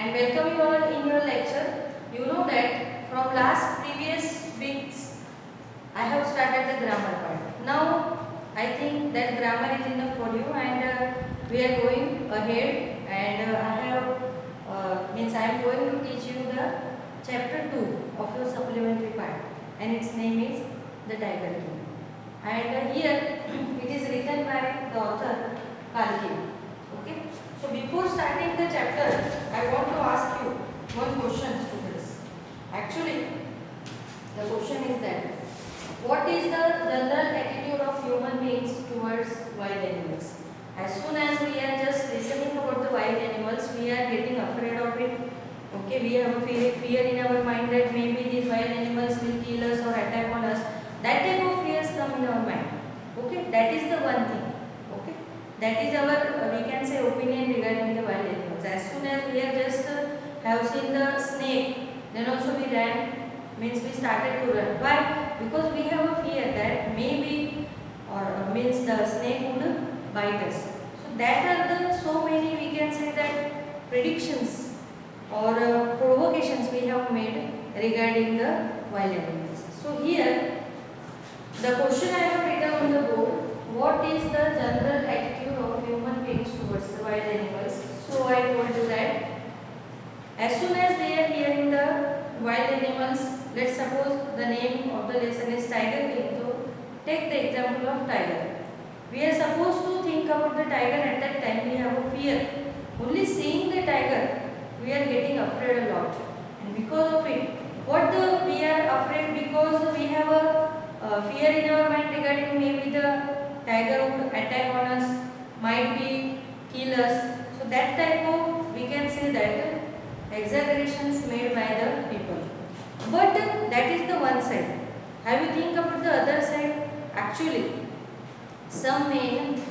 and welcome you all in your lecture. You know that from last previous weeks I have started the grammar part. Now I think that grammar is enough for you, and we are going ahead, and I am going to teach you the chapter 2 of your supplementary part, and its name is the Tiger King. And here it is written by the author Kalki. Okay. So before starting the chapter, I want to ask you one question, students. Actually, the question is that what is the general attitude of human beings towards wild animals? As soon as we are just listening about the wild animals, we are getting afraid of it. Okay, we have a fear in our mind that maybe these wild animals will kill us or attack on us. That type of fears come in our mind. Okay, that is the one thing. Okay, that is our we can say opinion regarding the wild animals. As soon as we are just have seen the snake, then also we ran, means we started to run. Why? Because we have a fear that maybe or means the snake would bite us. So that are the so many we can say that predictions or provocations we have made regarding the wild animals. So here the question I have written on the board: what is the general attitude of human beings towards the wild animals? So I told you that as soon as they are hearing the wild animals, let's suppose the name of the lesson is Tiger King. So take the example of tiger. We are supposed to think about the tiger at that time. We have a fear. Only seeing the tiger, we are getting afraid a lot. And because of it, we are afraid because we have a fear in our mind regarding maybe the tiger would attack on us, might be kill us. So that type of we can say that exaggerations made by the people. But that is the one side. Have you think about the other side? Actually, some men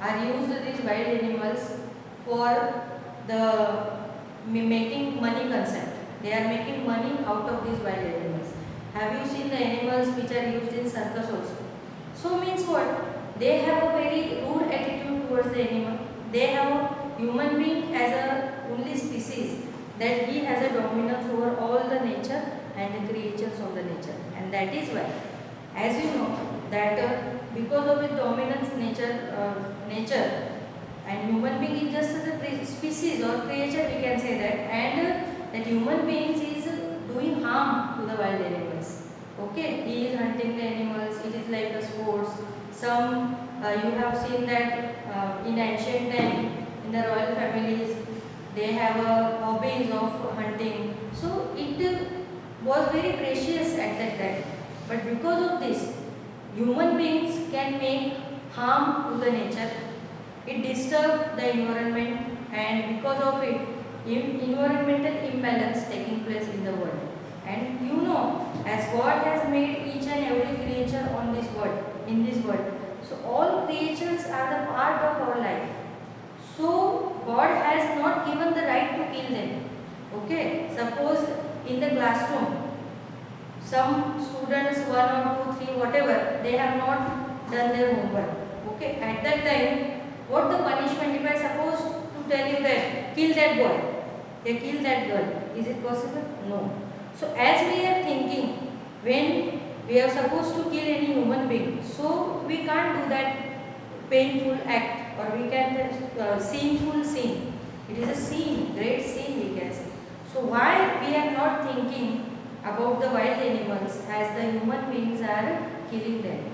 are used these wild animals for the making money concept. They are making money out of these wild animals. Have you seen the animals which are used in circus also? So means what? They have a very rude attitude towards the animal. They have a human being as a only species that he has a dominance over all the nature and the creatures of the nature, and that is why, as you know, that because of its dominance nature, and human being is just as a species or creature we can say that, and that human beings is doing harm to the wild animals. Okay, he is hunting the animals. It is like a sports. Some you have seen that in ancient time in the royal families they have a hobbies of hunting. So it was very precious at that time. But because of this, human beings can make harm to the nature. It disturbs the environment, and because of it, environmental imbalance taking place in the world. And you know, as God has made each and every creature on this world, in this world, so all creatures are the part of our life. So God has not given the right to kill them. Okay, suppose in the classroom, some students, 1 or 2, 3, whatever, they have not done their homework. Okay, at that time, what the punishment? If I suppose to tell you that kill that boy, they kill that girl, is it possible? No. So as we are thinking, when we are supposed to kill any human being, so we can't do that painful act, or we can sinful sin. It is a sin, great sin we can say. So why we are not thinking about the wild animals as the human beings are killing them?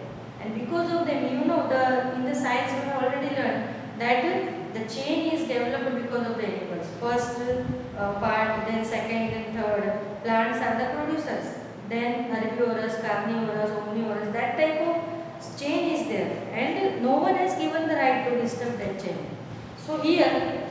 And because of them, you know, in the science we have already learned that the chain is developed because of the animals. First part, then second, then third. Plants are the producers. Then herbivorous, carnivorous, omnivorous. That type of chain is there, and no one has given the right to disturb that chain. So here,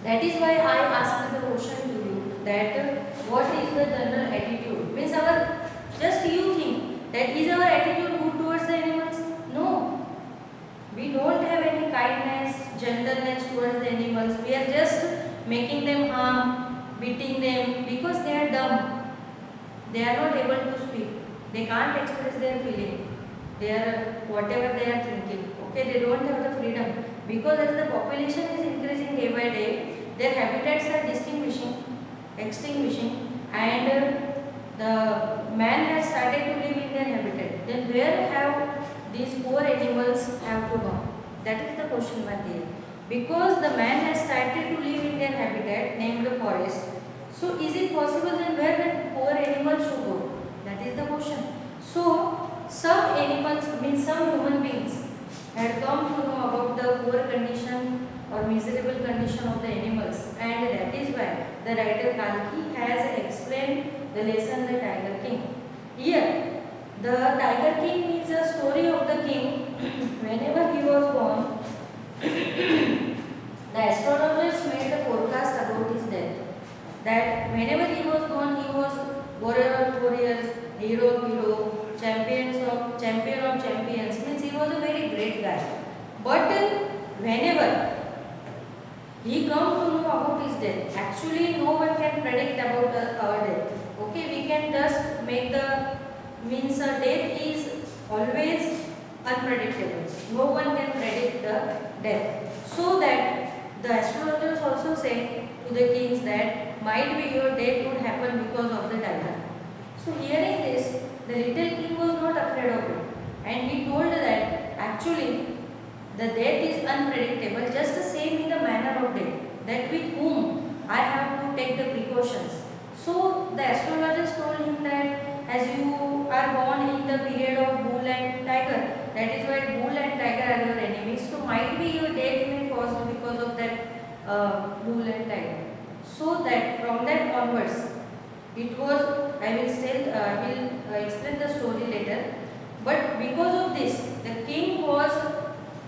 that is why I asked the question to you that what is the general attitude? Means our, just you think that is our attitude good towards the animals? No. We don't have any kindness, gentleness towards the animals. We are just making them harm, beating them because they are dumb. They are not able to speak. They can't express their feeling. They are whatever they are thinking. Okay, they don't have the freedom because as the population is increasing day by day, their habitats are extinguishing, and the man has started to live in their habitat. Then where have these poor animals have to go? That is the question mark here. Because the man has started to live in their habitat named forest. So is it possible then where the poor animals should go? That is the question. So some animals, means some human beings, had come to know about the poor condition or miserable condition of the animals, and that is why the writer Kalki has explained the lesson The Tiger King. Here, the Tiger King is a story of the king. Whenever he was born, the astrologers made the forecast about his death. That whenever he was born, he was warrior of warriors, hero of hero, champion of champions. Means he was a very great guy. But whenever he come to know about his death, actually no one can predict about our death. Okay, we can just make the means death is always unpredictable. No one can predict the death. So that the astrologers also say to the kings that might be your death would happen because of the tiger. So hearing this, the little king was not afraid of it, and he told that actually the death is unpredictable, just the same in the manner of death, that with whom I have to take the precautions. So the astrologers told him that as you are born in the period of bull and tiger, that is why bull and tiger are your enemies. So might be your death may cause because of that bull and tiger. So that from that onwards, it was, I will explain the story later. But because of this, the king was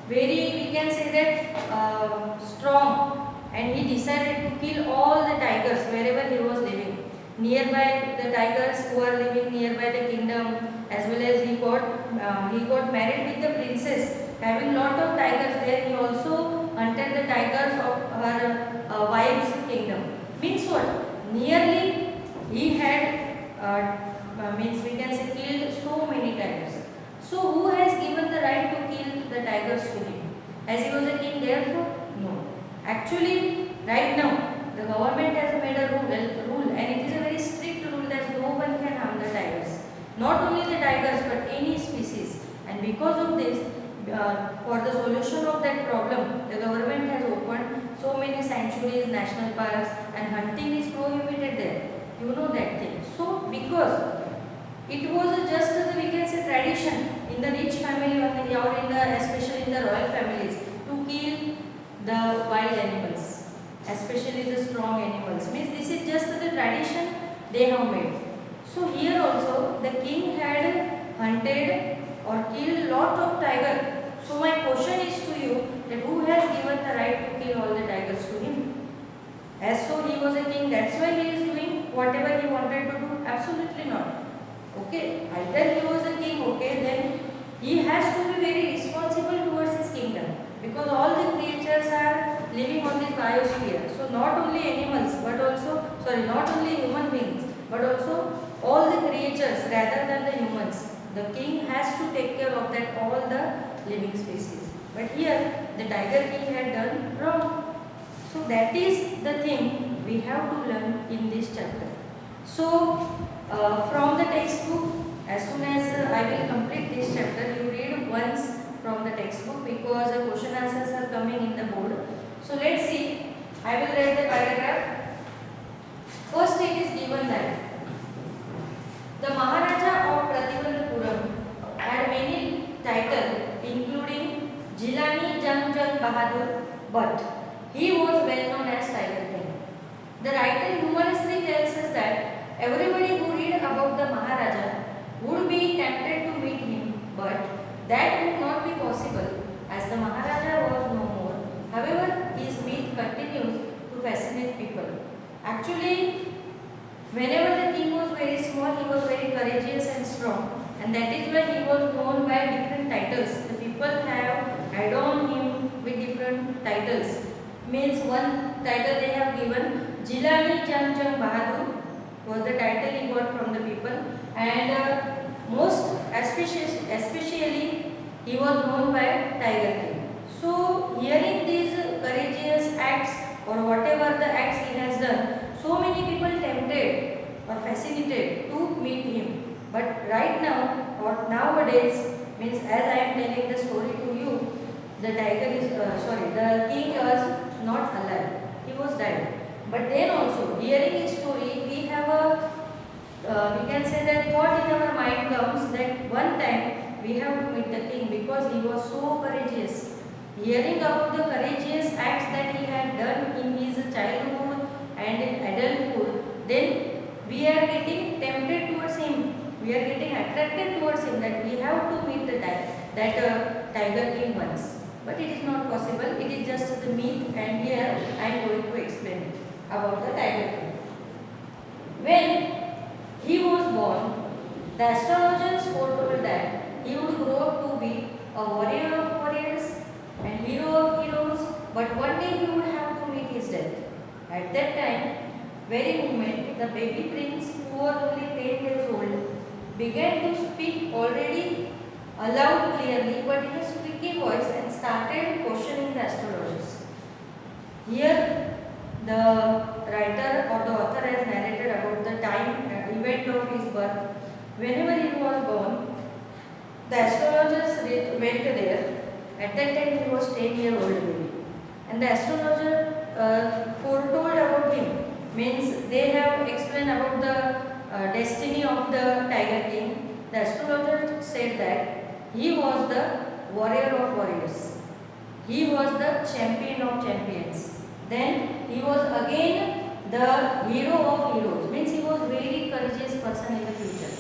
very, we can say that strong, and he decided to kill all the tigers wherever he was living. Nearby the tigers who are living nearby the kingdom, as well as he got married with the princess having lot of tigers there. He also hunted the tigers of her wife's kingdom. Means what? Nearly he had means we can say killed so many tigers. So who has given the right to kill the tigers to him? As he was a king, therefore? No. Actually, right now the government has made a rule, and it is a very strict rule that no one can harm the tigers. Not only the tigers but any species. And because of this, for the solution of that problem, the government has opened so many sanctuaries, national parks, and hunting is prohibited there. You know that thing. So because it was just as we can say tradition in the rich family or in the especially in the royal families to kill the wild animals, especially the strong animals. Means this is just the tradition they have made. So here also the king had hunted or killed lot of tiger. So my question is to you that who has given the right to kill all the tigers to him? As so he was a king, that's why he is doing whatever he wanted to do? Absolutely not. Okay, either he was a king, okay, then he has to be very responsible towards his kingdom, because all the creatures are living on this biosphere. So not only animals, but also, not only human beings, but also all the creatures rather than the humans. The king has to take care of that all the living species. But here the tiger king had done wrong. So that is the thing we have to learn in this chapter. So from the textbook, as soon as I will complete this chapter, you read once from the textbook, because the question answers are coming in the board. So let's see. I will read the paragraph. First it is given that the Maharaja of Pratibandhapuram had many titles, including Jilani Jang Jang Bahadur, but he was well known as Tiger King. The writer humorously tells us that everybody who read about the Maharaja would be tempted to meet him, but that would not be possible as the Maharaja was no more. However, his myth continues to fascinate people. Actually, whenever the king was very small, he was very courageous and strong, and that is why he was known by different titles. The people have adorned him with different titles. Means one title they have given, Jilani Jang Jang Bahadur was the title he got from the people, and most especially he was known by Tiger King. So hearing these courageous acts or whatever the acts he has done, so many people tempted or fascinated to meet him. But right now or nowadays, means as I am telling the story to you, the tiger is the king was not alive, he was died. But then also hearing his story, we have a we can say that thought in our mind comes that one time we have to meet the king because he was so courageous. Hearing about the courageous acts that he had done in his childhood and in adulthood, then we are getting tempted towards him. We are getting attracted towards him that we have to meet the tiger king once. But it is not possible. It is just the myth, and here I am going to explain it about the tiger king. When he was born, the astrologers foretold that he would grow up to be a warrior of warriors and hero of heroes, but one day he would have to meet his death. At that time, very moment, the baby prince, who was only 10 years old, began to speak already aloud clearly but in a squeaky voice and started questioning the astrologers. Here, the writer or the author has narrated about the time event of his birth. Whenever he was born, the astrologers went there. At that time he was 10-year-old baby. And the astrologer foretold about him. Means they have explained about the destiny of the tiger king. The astrologer said that he was the warrior of warriors. He was the champion of champions. Then he was again the hero of heroes. Means he was very courageous person in the future.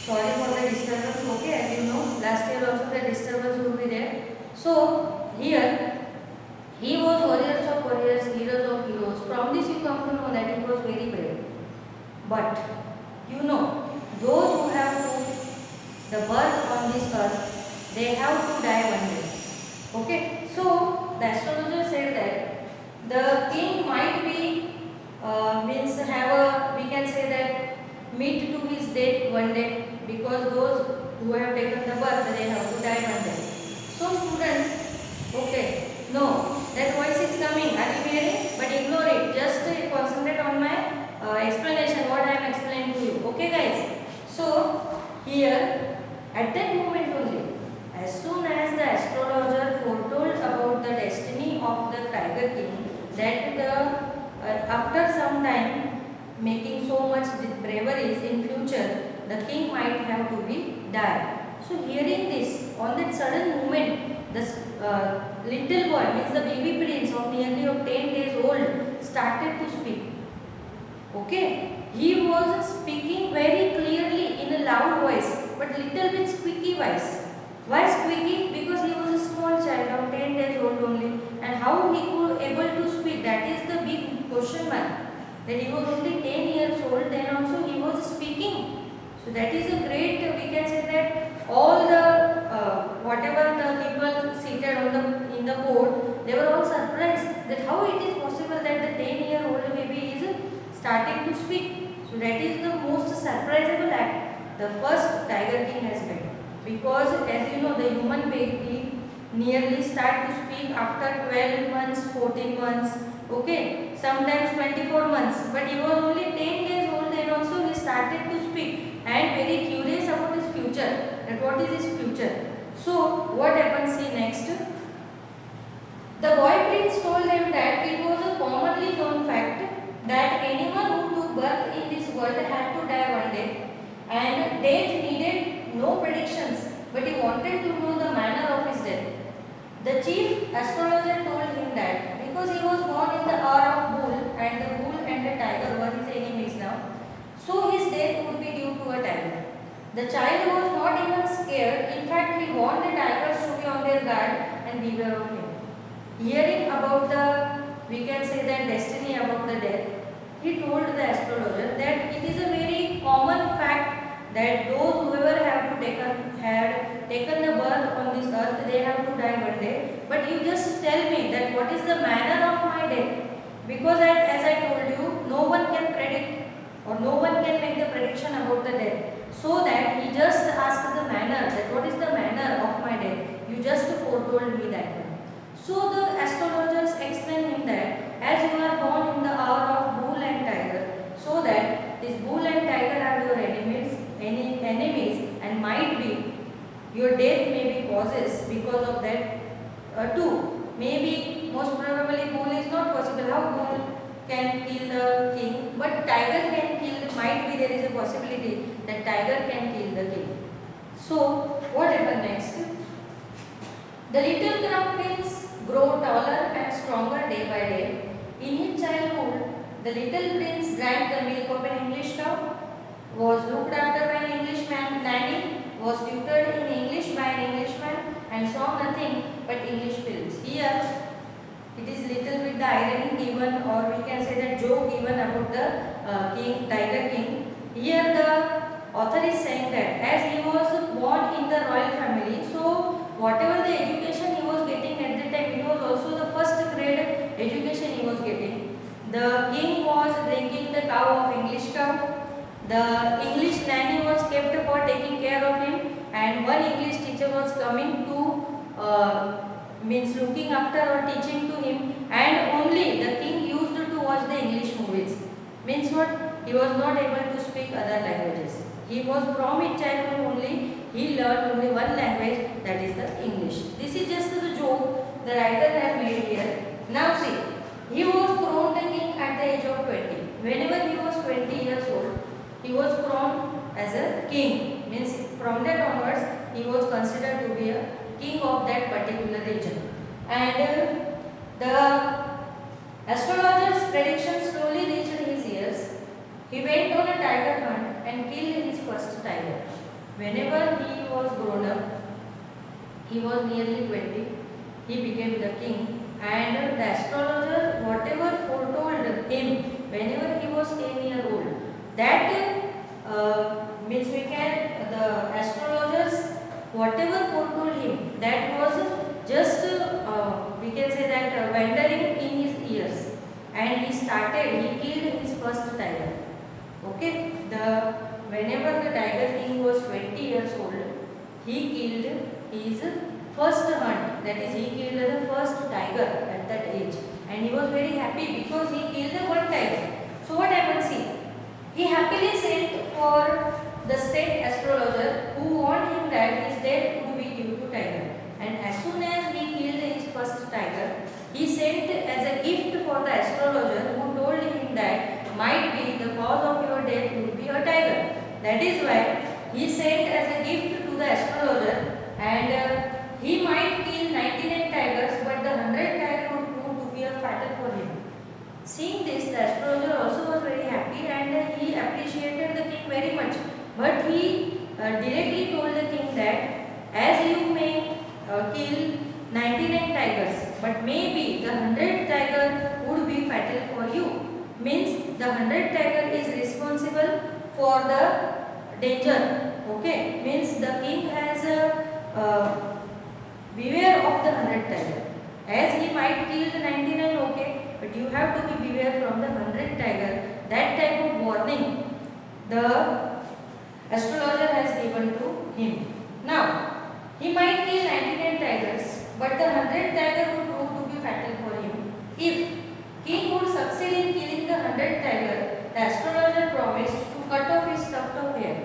Sorry for the disturbance, okay, as you know, last year also the disturbance will be there. So, here, he was warriors of warriors, heroes of heroes. From this you come to know that he was very brave. But, you know, those who have to the birth on this earth, they have to die one day. Okay, so the astrologer said that the king might be, means have a, we can say that, meet to his death one day. Because those who have taken the birth, they have to die one day. So students, okay, no, that voice is coming, are you hearing? But ignore it, just concentrate on my explanation, what I am explaining to you. Okay guys, so here, at that moment only, as soon as the astrologer foretold about the destiny of the tiger king, that after some time, making so much bravery in future, the king might have to be died. So hearing this, on that sudden moment, the little boy, means the baby prince of nearly of 10 days old, started to speak. Okay, he was speaking very clearly in a loud voice, but little bit squeaky voice. Why squeaky? Because he was a small child of 10 days old only, and how he could able to speak, that is the big question mark. That he was only 10 years old, then also he was speaking. So that is a great, we can say that all the whatever the people seated on in the board, they were all surprised that how it is possible that the 10-year-old baby is starting to speak. So that is the most surprisable act the first tiger king has made. Because as you know, the human baby nearly start to speak after 12 months, 14 months, okay, sometimes 24 months. But he was only 10 days old, then also he started to speak. And very curious about his future, that what is his future. So what happens, see next. The boy prince told them that it was a commonly known fact that anyone who took birth in this world had to die one day, and death needed no predictions, but he wanted to know the manner of his death. The chief astrologer told him that because he was born in the hour of bull, and the bull and the tiger were his enemies now, so his death would be due to a tiger. The child was not even scared. In fact, he warned the tigers to be on their guard and beware of him. Hearing about the, we can say that destiny about the death, he told the astrologer that it is a very common fact that those whoever had taken the birth on this earth, they have to die one day. But you just tell me that what is the manner of my death? Because as I told you, no one can predict or no one can make the prediction about the death. So that he just asked the manner, that what is the manner of my death? You just foretold me that one. So the astrologers explained causes because of that too. Maybe most probably bull is not possible. How bull can kill the king, but tiger can kill. Might be there is a possibility that tiger can kill the king. So what happened next? The little crown prince grow taller and stronger day by day. In his childhood, the little prince drank the milk of an English cow, was looked after by an Englishman nanny, was tutored in English by an Englishman, and saw nothing but English films. Here, it is little bit the irony given, or we can say that joke given about the king, tiger king. Here, the author is saying that as he was born in the royal family, so whatever the education he was getting at the time, it was also the first grade education he was getting. The king was drinking the cow of English cow. The English nanny was kept for taking care of him, and one English teacher was coming to means looking after or teaching to him, and only the king used to watch the English movies. Means what? He was not able to speak other languages. He was from his childhood only, he learned only one language, that is the English. This is just the joke the writer has made here. Now see, he was crowned the king at the age of 20. Whenever he was 20 years old, he was crowned as a king. Means from that onwards, he was considered to be a king of that particular region. And the astrologer's prediction slowly reached his ears. He went on a tiger hunt and killed his first tiger. Whenever he was grown up, he was nearly 20, he became the king, and the astrologer, whatever foretold him whenever he was 10 years old, that means the astrologers, whatever foretold him, that was just we can say that wandering in his ears, and he killed his first tiger. Okay, whenever the tiger king was 20 years old, he killed his first hunt, that is he killed the first tiger at that age, and he was very happy because he killed the one tiger. So what happened? See, he happily sent for the state astrologer, who warned him that his death would be due to tiger, and as soon as he killed his first tiger, he sent as a gift for the astrologer, who told him that might be the cause of your death would be a tiger. That is why he sent as a gift to the astrologer, and he might kill 99 tigers, but the 100th tiger would prove to be a fatal for him. Seeing this, the astrologer also was very happy, and he appreciated the king very much. But he directly told the king that as you may kill 99 tigers, but maybe the 100th tiger would be fatal for you. Means the 100th tiger is responsible for the danger. Okay, means the king has a beware of the 100th tiger. As he might kill the 99, okay, but you have to be beware from the 100th tiger. That type of warning the astrologer has given to him. Now, he might kill 99 tigers, but the 100th tiger would prove to be fatal for him. If king would succeed in killing the 100th tiger, the astrologer promised to cut off his tuft of hair,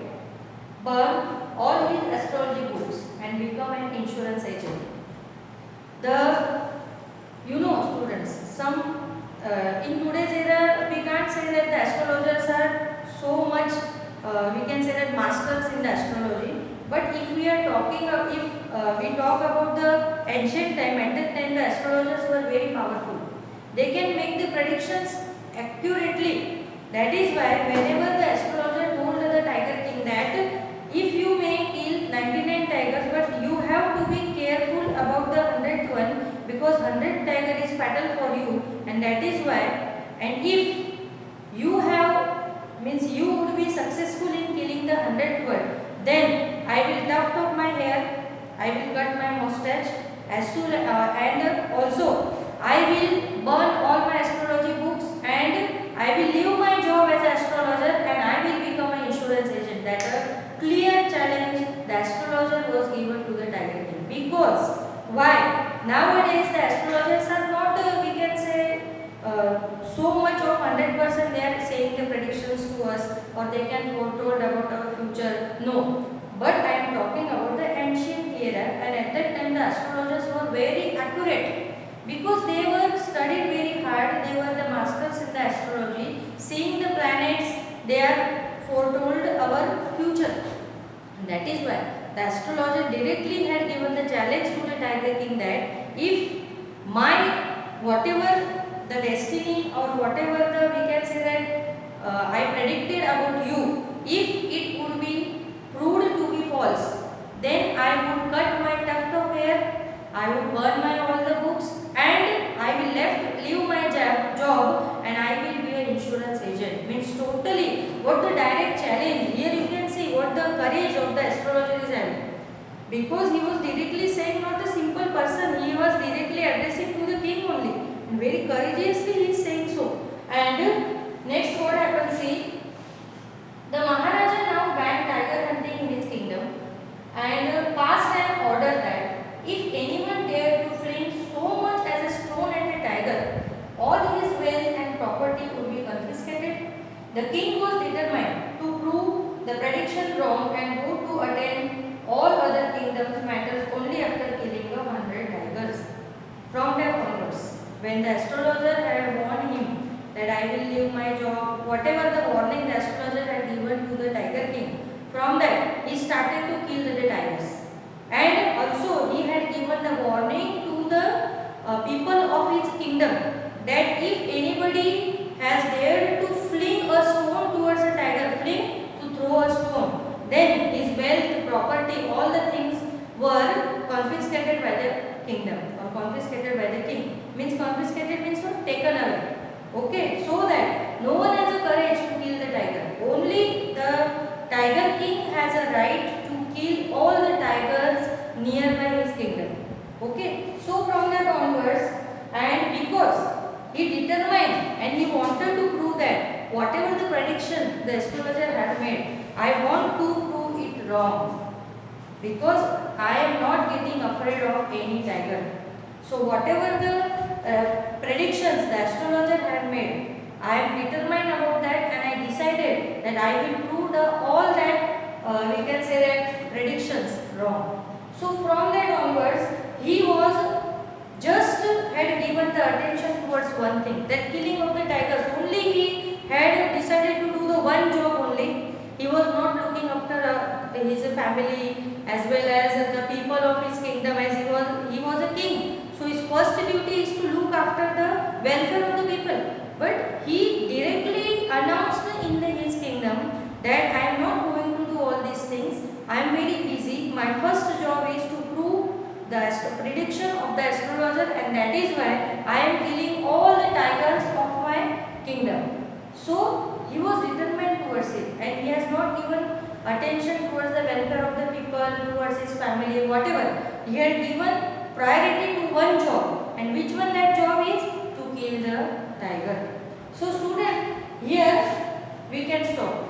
burn all his astrology books, and become an insurance agent. Students, in today's era, we can't say that the astrologers are so much, we can say that masters in the astrology. But if we are talking, we talk about the ancient time, at that time the astrologers were very powerful. They can make the predictions accurately. That is why whenever the astrologer told the tiger king that if you may kill 99 tigers, but you have to be careful about the 100th one, because 100th tiger is fatal for you, and that is why, and if you have, means you would be successful in killing the 100th one, then I will tuft off my hair, I will cut my mustache, and also I will burn all my astrology books, and I will leave my job as an astrologer, and I will become an insurance agent. That a clear challenge the astrologer was given to the tiger king. Because why? Nowadays the astrologers are not, we can say, so much of 100% they are saying the predictions to us, or they can foretold about our future. No. But I am talking about the ancient era. I and at that time the astrologers were very accurate because they were studied very hard. They were the masters in the astrology. Seeing the planets, they are foretold our future. And that is why the astrologer directly had given the challenge to the Tiger King that if my whatever the destiny or whatever the we can say that I predicted about you, if it would be proved to be false, then I would cut my tuft of hair, I would burn my all the books, and I will leave my job and I will be an insurance agent. Means totally what the direct challenge. Here you can see what the courage of the astrologer is having. Because he was directly saying not a simple person, he was directly addressing to the king only. And very courageously he is saying so. And next what happens, see, the Maharaja now banned tiger hunting in his kingdom and passed an order that if anyone dared to fling so much as a stone at a tiger, all his wealth and property would be confiscated. The king was determined to prove the prediction wrong and go to attend all other kingdoms matters only after killing 100 tigers. From that onwards, when the astrologer had warned him that I will leave my job, whatever the warning the astrologer had given to the Tiger King, from that he started to kill the tigers. And also he had given the warning to the people of his kingdom that if anybody has dared to fling a stone towards a tiger, to throw a stone, then his wealth, property, all the things were confiscated by the kingdom or confiscated by the king. Means confiscated means what? Taken away. Okay, so that no one has the courage to kill the tiger. Only the Tiger King has a right to kill all the tigers nearby his kingdom. Okay, so from that onwards, and because he determined and he wanted to prove that whatever the prediction the astrologer had made, I want to prove it wrong because I am not getting afraid of any tiger. So whatever the predictions the astrologer had made, I am determined about that and I decided that I will prove all that we can say that predictions wrong. So from that onwards, he was just had given the attention towards one thing, that killing of the tigers. Only he had decided to do the one job only. He was not looking after his family as well as the people of his kingdom, as he was a king. So his first duty is to look after the welfare of the people. But he directly announced in his kingdom that I am not going to do all these things. I am very busy. My first job is to prove the prediction of the astrologer, and that is why I am killing all the tigers of my kingdom. So he was determined towards it, and he has not given attention towards the welfare of the people, towards his family, whatever. He had given priority to one job, and which one that job is? To kill the tiger. So student, here we can stop.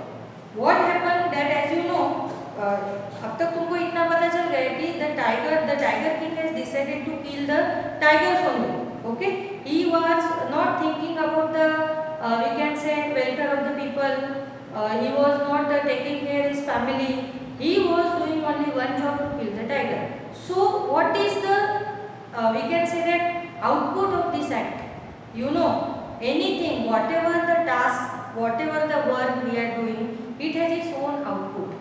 What happened that, as you know, अब तक तुमको इतना पता चल गया कि the tiger king has decided to kill the tigers only. Okay, he was not thinking about the we can say welfare of the people. He was not taking care of his family. He was doing only one job, to kill the tiger. So what is the we can say that output of this act? You know, anything, whatever the task, whatever the work we are doing, it has its own output.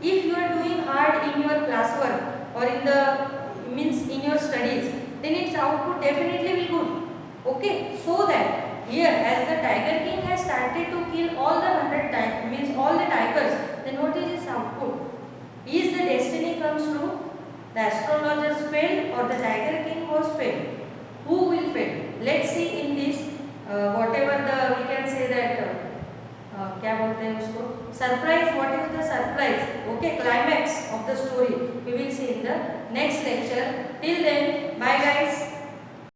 If you are doing hard in your classwork or in your studies, then its output definitely will good. Okay, so that here as the Tiger King has started to kill all the 100 tigers, means all the tigers, then what is its output? Is the destiny comes true? The astrologers failed or the Tiger King was failed? Who will fail? Let's see in this whatever the we can say that क्या बोलते हैं उसको, surprise. What is the surprise? Okay, climax of the story we will see in the next lecture. Till then, bye guys.